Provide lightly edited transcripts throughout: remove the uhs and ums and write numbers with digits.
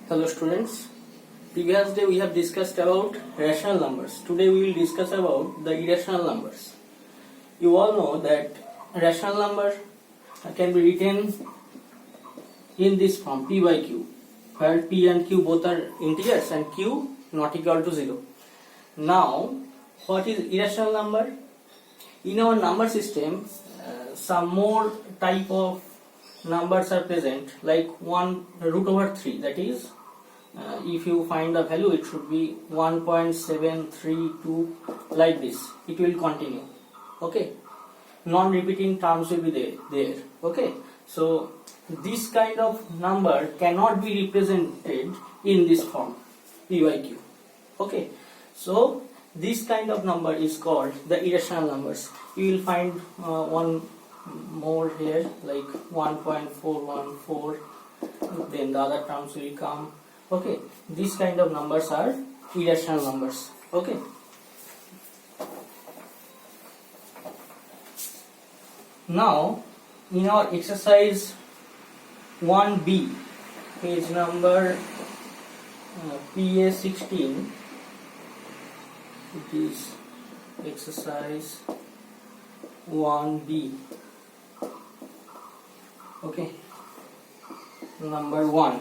Hello students. Previous day we have discussed about rational numbers. Today we will discuss about the irrational numbers. You all know that rational number can be written in this form p by q, where p and q both are integers and q not equal to 0. Now what is irrational number? In our number system some more type of numbers are present, like 1 root over 3, that is if you find the value it should be 1.732, like this it will continue. Okay, non-repeating terms will be there. Okay, so this kind of number cannot be represented in this form p by q. Okay, so this kind of number is called the irrational numbers. You will find one more here, like 1.414, then the other terms will come. Okay, these kind of numbers are irrational numbers. Okay, now in our exercise 1b, page number PA 16, it is exercise 1b. Okay, number 1.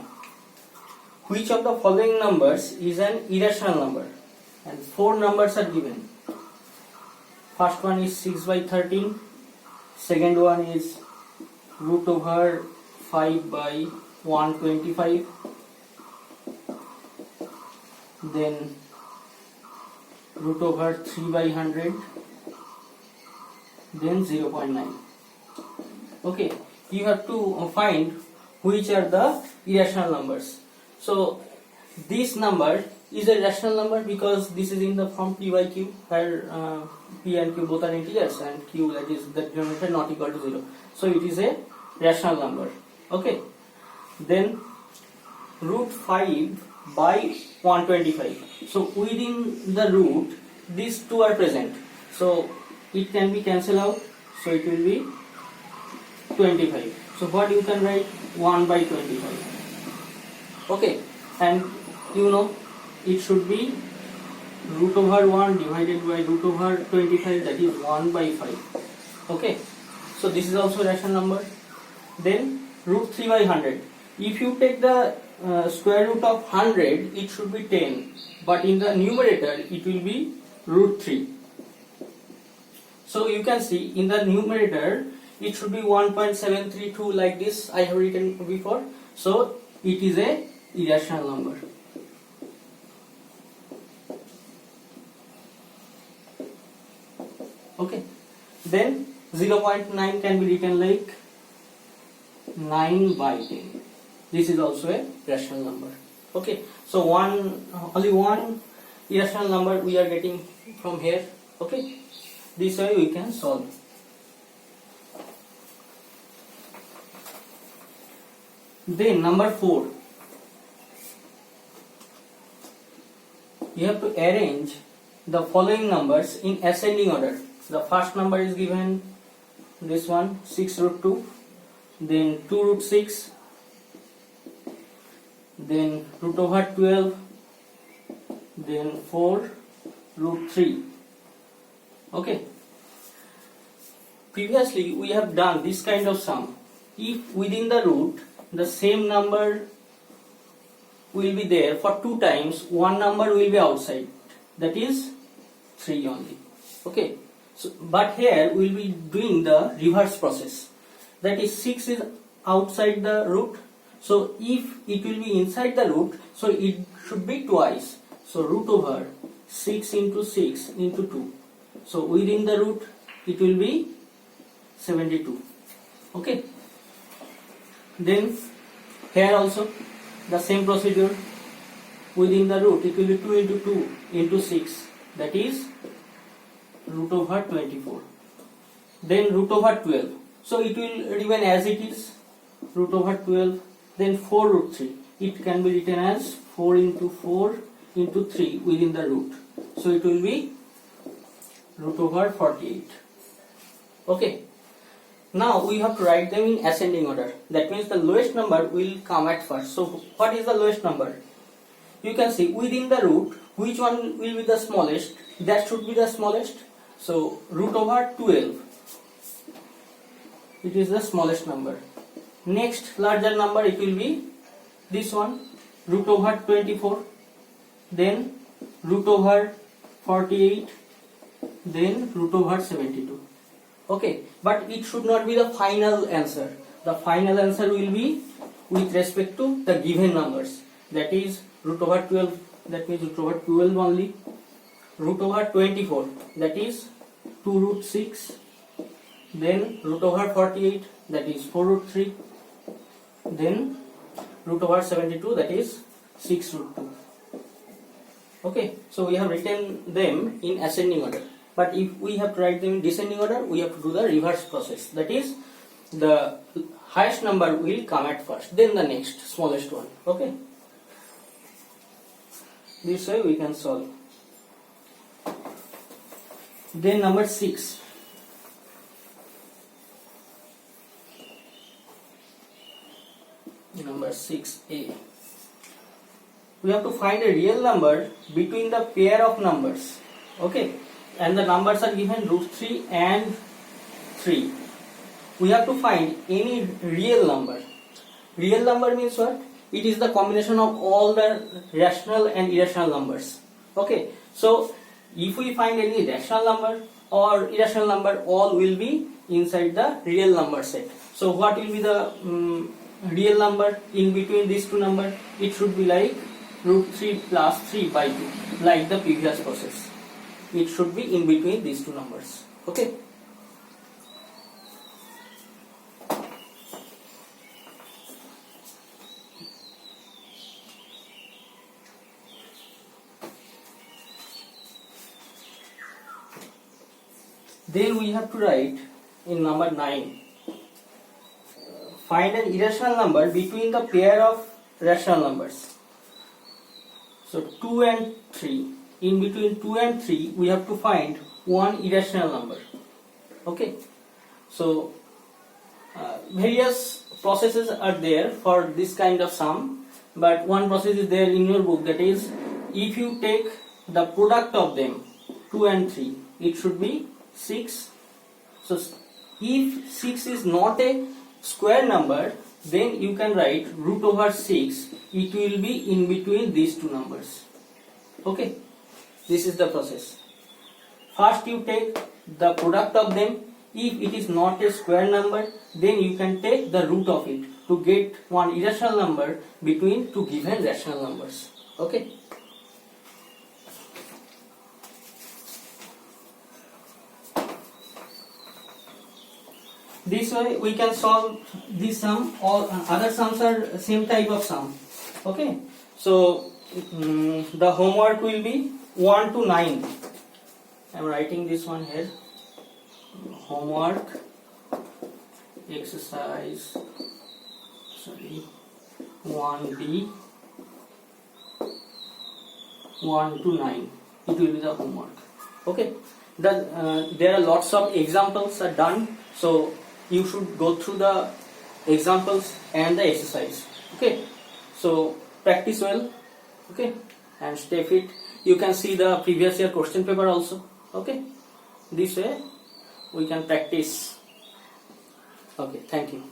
Which of the following numbers is an irrational number? And 4 numbers are given. First one is 6 by 13. Second one is root over 5 by 125. Then root over 3 by 100. Then 0.9. Okay, you have to find which are the irrational numbers. So this number is a rational number because this is in the form p by q, where p and q both are integers and q, that is the denominator, not equal to 0. So it is a rational number. Okay, then root 5 by 125. So within the root these two are present, so it can be cancelled out, so it will be 25. So what you can write? 1 by 25. Okay, and you know it should be root over 1 divided by root over 25, that is 1 by 5. Okay, so this is also a rational number. Then root 3 by 100. If you take the square root of 100, it should be 10, but in the numerator it will be root 3. So you can see in the numerator it should be 1.732, like this I have written before. So it is a irrational number. Okay, then 0.9 can be written like 9 by 10. This is also a rational number. Okay, so only one irrational number we are getting from here. Okay, this way we can solve. Then number 4, you have to arrange the following numbers in ascending order. The first number is given, this one, 6 root 2, then 2 root 6, then root over 12, then 4 root 3. Okay, previously we have done this kind of sum. If within the root the same number will be there for 2 times, one number will be outside, that is 3 only. Okay, so but here we will be doing the reverse process, that is 6 is outside the root, so if it will be inside the root, so it should be twice, so root over 6 into 6 into 2, so within the root it will be 72. Okay, then here also the same procedure. Within the root it will be 2 into 2 into 6, that is root over 24. Then root over 12, so it will remain as it is, root over 12. Then 4 root 3, it can be written as 4 into 4 into 3 within the root, so it will be root over 48. Okay, Now we have to write them in ascending order. That means the lowest number will come at first. So what is the lowest number? You can see within the root, which one will be the smallest? That should be the smallest. So root over 12. It is the smallest number. Next larger number, it will be this one, root over 24. Then root over 48. Then root over 72. Okay, but it should not be the final answer. The final answer will be with respect to the given numbers. That is root over 12, that means root over 12 only. Root over 24, that is 2 root 6. Then root over 48, that is 4 root 3. Then root over 72, that is 6 root 2. Okay, so we have written them in ascending order. But if we have to write them in descending order, we have to do the reverse process. That is, the highest number will come at first, then the next smallest one. Okay. This way we can solve. Then number 6. Number 6a. We have to find a real number between the pair of numbers. Okay. And the numbers are given root 3 and 3. We have to find any real number. Real number means what? It is the combination of all the rational and irrational numbers. Okay, so if we find any rational number or irrational number, all will be inside the real number set. So what will be the real number in between these two numbers? It should be like root 3 plus 3 by 2, like the previous process. It should be in between these two numbers. Okay. Then we have to write in number 9. Find an irrational number between the pair of rational numbers. So 2 and 3. In between 2 and 3, we have to find one irrational number. Okay. So various processes are there for this kind of sum, but one process is there in your book, that is, if you take the product of them, 2 and 3, it should be 6. So if 6 is not a square number, then you can write root over 6. It will be in between these two numbers. Okay. This is the process. First you take the product of them. If it is not a square number, then you can take the root of it to get one irrational number between two given rational numbers. Okay. This way we can solve this sum, or other sums are same type of sum. Okay. So the homework will be 1 to 9. I am writing this one here. Homework exercise 1D 1 to 9. It will be the homework. Okay. There are lots of examples are done, so you should go through the examples and the exercise. Okay. So practice well. Okay, and stay fit. You can see the previous year question paper also. Okay, this way we can practice. Okay, thank you.